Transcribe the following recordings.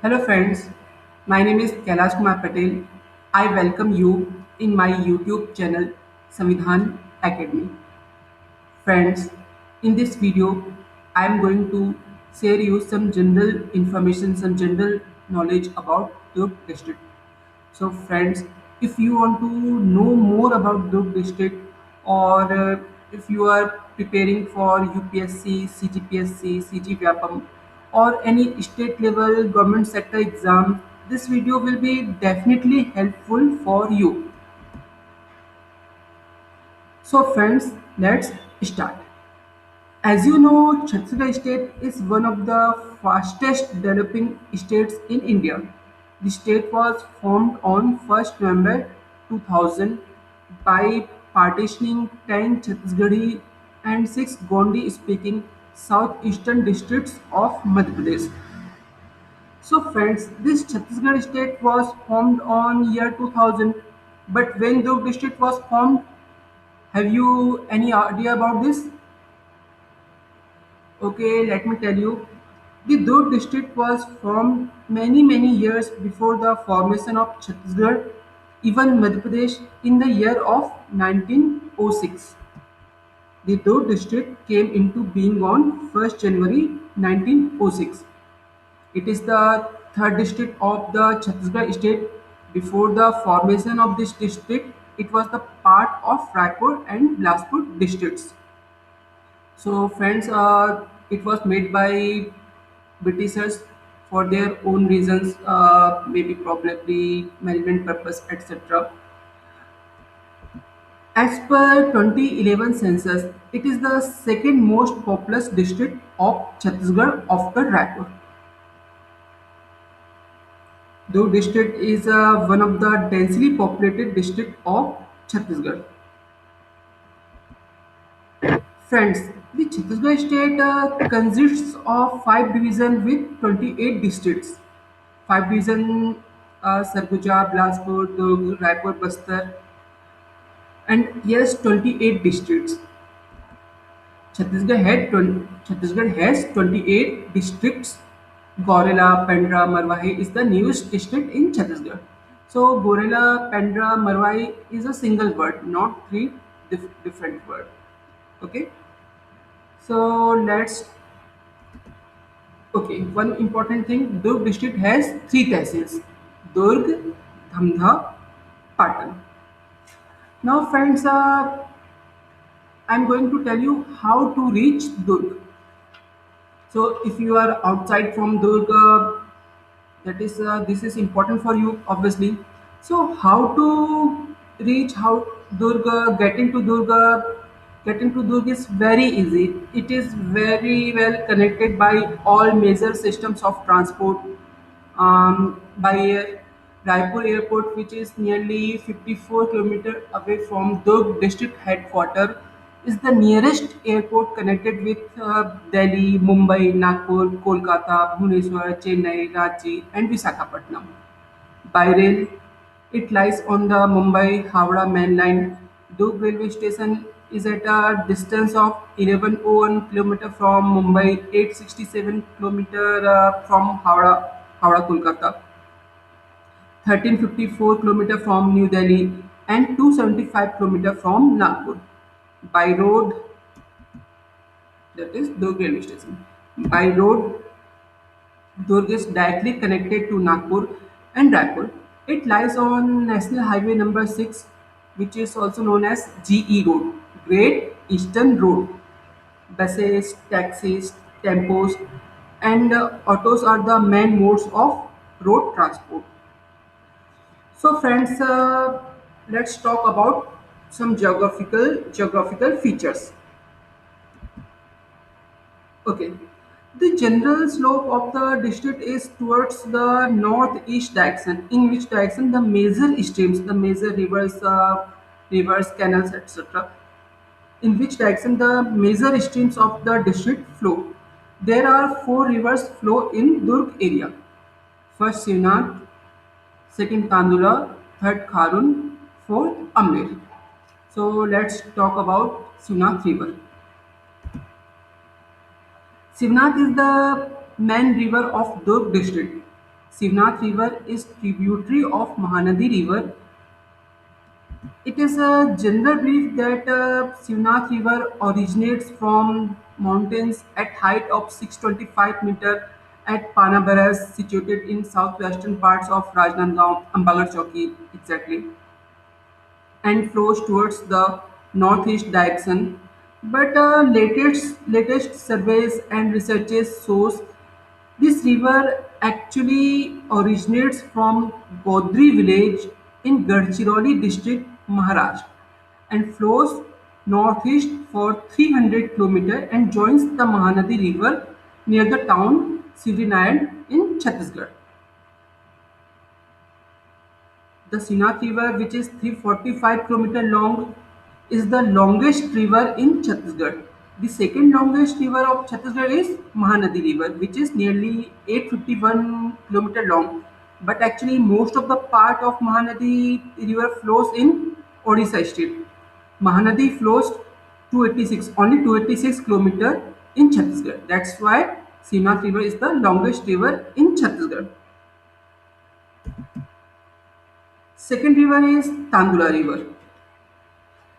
Hello friends, my name is Kailash Kumar Patel. I welcome you in my YouTube channel Samvidhan Academy. Friends, in this video, I am going to share you some general information, some general knowledge about Durg district. So, friends, if you want to know more about Durg district or if you are preparing for UPSC, CGPSC, CG Vyapam or any state level government sector exam, this video will be definitely helpful for you. So, friends, let's start. As you know, Chhattisgarh state is one of the fastest developing states in India. The state was formed on 1st November 2000 by partitioning 10 Chhattisgarhi and 6 Gondi speaking southeastern districts of Madhya Pradesh. So friends, this Chhattisgarh state was formed on year 2000, but when Durg district was formed, have you any idea about this? Okay, let me tell you. The Durg district was formed many years before the formation of Chhattisgarh, even Madhya Pradesh, in the year of 1906. The Durg district came into being on 1st January 1906. It is the third district of the Chhattisgarh state. Before the formation of this district, it was the part of Raipur and Bilaspur districts. So, friends, it was made by Britishers for their own reasons, maybe probably management purpose, etc. As per 2011 census, it is the second most populous district of Chhattisgarh after Raipur. Though district is one of the densely populated district of Chhattisgarh. Friends, the Chhattisgarh state consists of 5 divisions with 28 districts. 5 divisions: Sarguja, Bilaspur, Durg, Raipur, Bastar, and yes, 28 districts. Chhattisgarh has 28 districts. Gorela, Pendra, Marwahi is the newest district in Chhattisgarh. So Gorela, Pendra, Marwahi is a single word, not three different words. Okay. So let's. Okay, one important thing. Durg district has three tehsils: Durg, Dhamdha, Patan. Now, friends, I'm going to tell you how to reach Durg. So, if you are outside from Durg, that is this is important for you, obviously. So, how to reach how Durg? Getting to Durg is very easy. It is very well connected by all major systems of transport by air. Raipur Airport, which is nearly 54 kilometers away from Durg district headquarters, is the nearest airport connected with Delhi, Mumbai, Nagpur, Kolkata, Bhubaneswar, Chennai, Ranchi, and Visakhapatnam. By rail, it lies on the Mumbai-Howrah main line. Durg railway station is at a distance of 1101 km from Mumbai, 867 km from Howrah, Kolkata, 1354 km from New Delhi, and 275 km from Nagpur. By road, that is Durg railway station. By road, Durg is directly connected to Nagpur and Raipur. It lies on National Highway number 6, which is also known as GE Road, Great Eastern Road. Buses, taxis, tempos, and autos are the main modes of road transport. So, friends, let's talk about some geographical features. Okay. The general slope of the district is towards the northeast direction, in which direction the major streams, the major rivers, canals, etc., in which direction the major streams of the district flow. There are four rivers flow in Durg area. First Sivnath, second Kandula, third Kharun, fourth Amber. So let's talk about Sivnath river. Sivnath is the main river of Durg district. Shivnath River is tributary of Mahanadi River. It is a general belief that Shivnath River originates from mountains at height of 625 meter at Panabaras, situated in southwestern parts of Rajnandgaon, Ambagar Chowki exactly, and flows towards the northeast direction. But latest surveys and researches shows this river actually originates from Godri village in Gadchiroli district, Maharashtra, and flows northeast for 300 km and joins the Mahanadi River near the town Sivinayan in Chhattisgarh. The Sinath River, which is 345 km long, is the longest river in Chhattisgarh. The second longest river of Chhattisgarh is Mahanadi River, which is nearly 851 km long. But actually, most of the part of Mahanadi River flows in Odisha state. Mahanadi flows 286, only 286 km in Chhattisgarh. That's why Sinath River is the longest river in Chhattisgarh. Second river is Tandula River.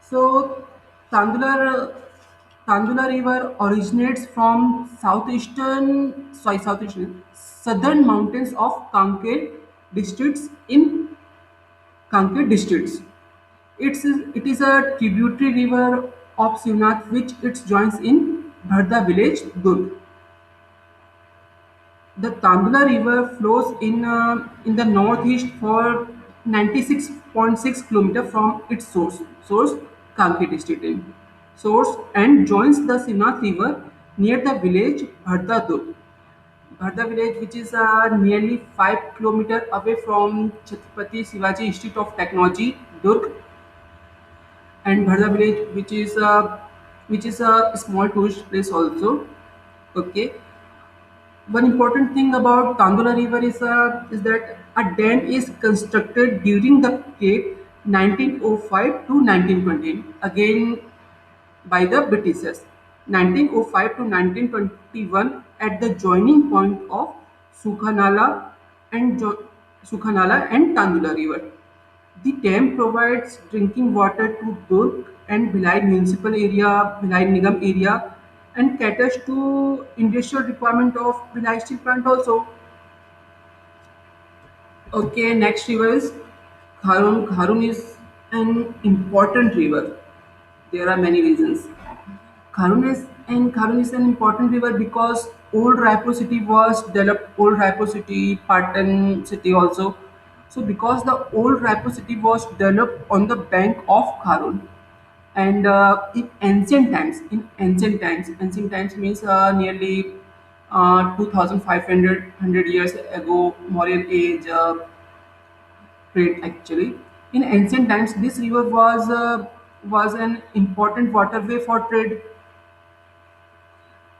So Tandula Tandula River originates from southeastern southern mountains of Kanker districts. It is a tributary river of Sivnath which it joins in Bharda village, Durg. The Tandula River flows in the northeast for 96.6 km from its source Kanki district in source and joins the Sinath River near the village Bharda Durg. Bharda village, which is nearly 5 km away from Chhatrapati Shivaji Institute of Technology, Durg, and Bharda village, which is a small tourist place also. Okay, one important thing about Tandula River is that a dam is constructed during the decade 1905 to 1920, again by the Britishers. 1905 to 1921 at the joining point of Sukhanala Sukhanala and Tandula River. The dam provides drinking water to Durg and Bhilai municipal area, Bhilai Nigam area, and caters to industrial requirement of Bhilai steel plant also. Okay, next river is Kharun. Kharun is an important river. There are many reasons. Kharun is an important river because old Raipur city was developed. Old Raipur city, Patan city also. So because the old Raipur city was developed on the bank of Kharun, and ancient times means nearly 2,500 years ago, Mauryan age. Trade actually. In ancient times, this river was an important waterway for trade.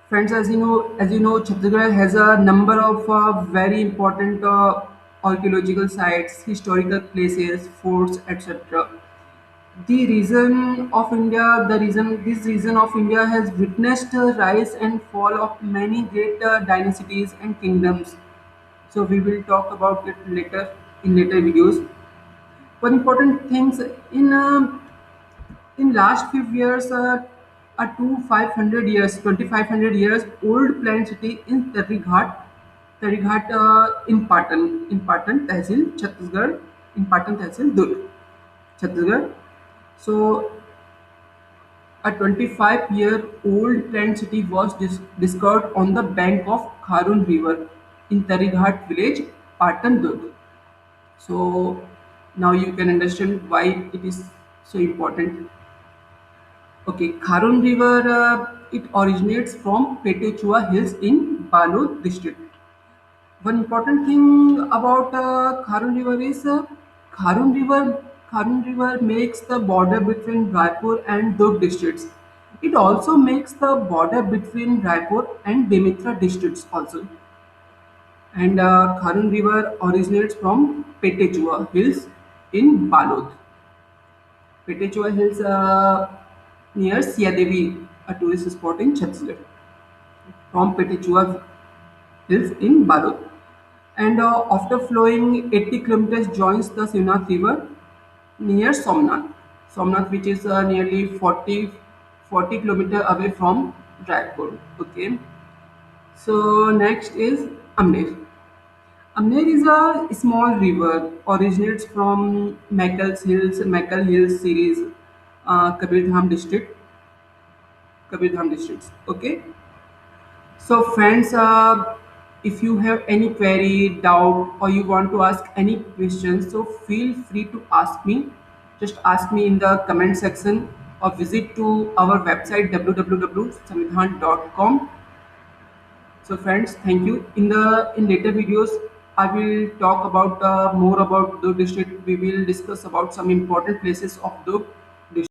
Friends, as you know, Chhattisgarh has a number of very important archaeological sites, historical places, forts, etc. This region of India has witnessed the rise and fall of many great dynasties and kingdoms. So we will talk about it later in later videos. One important things in last few years, a 2,500 years old planned city in Tarighat in Patan Tehsil, Chhattisgarh, in Patan Tehsil, Durg, Chhattisgarh. So a 25-year-old planned city was discovered on the bank of Kharun River in Tarighat village, Patan, Durg. So now you can understand why it is so important. Okay, Kharun River, it originates from Petechua Hills in Balod district. One important thing about Kharun River is Kharun River. Kharun River makes the border between Raipur and Durg districts. It also makes the border between Raipur and Bemitra districts also. And Kharun River originates from Petechua Hills in Balod. Petechua Hills near Siadevi, a tourist spot in Chhattisgarh, from Petechua Hills in Balod. and after flowing 80 kilometers joins the Sivnath river near Somnath. Somnath, which is nearly 40 kilometer away from Raipur. Okay. So next is Amner. Amner is a small river, originates from Meckal Hills series, Kabirdham district, Kabirdham districts. Okay. So, friends, if you have any query, doubt, or you want to ask any questions, so feel free to ask me. Just ask me in the comment section or visit to our website www.samvidhan.com. So, friends, thank you. In later videos, I will talk about more about Durg district. We will discuss about some important places of Durg district.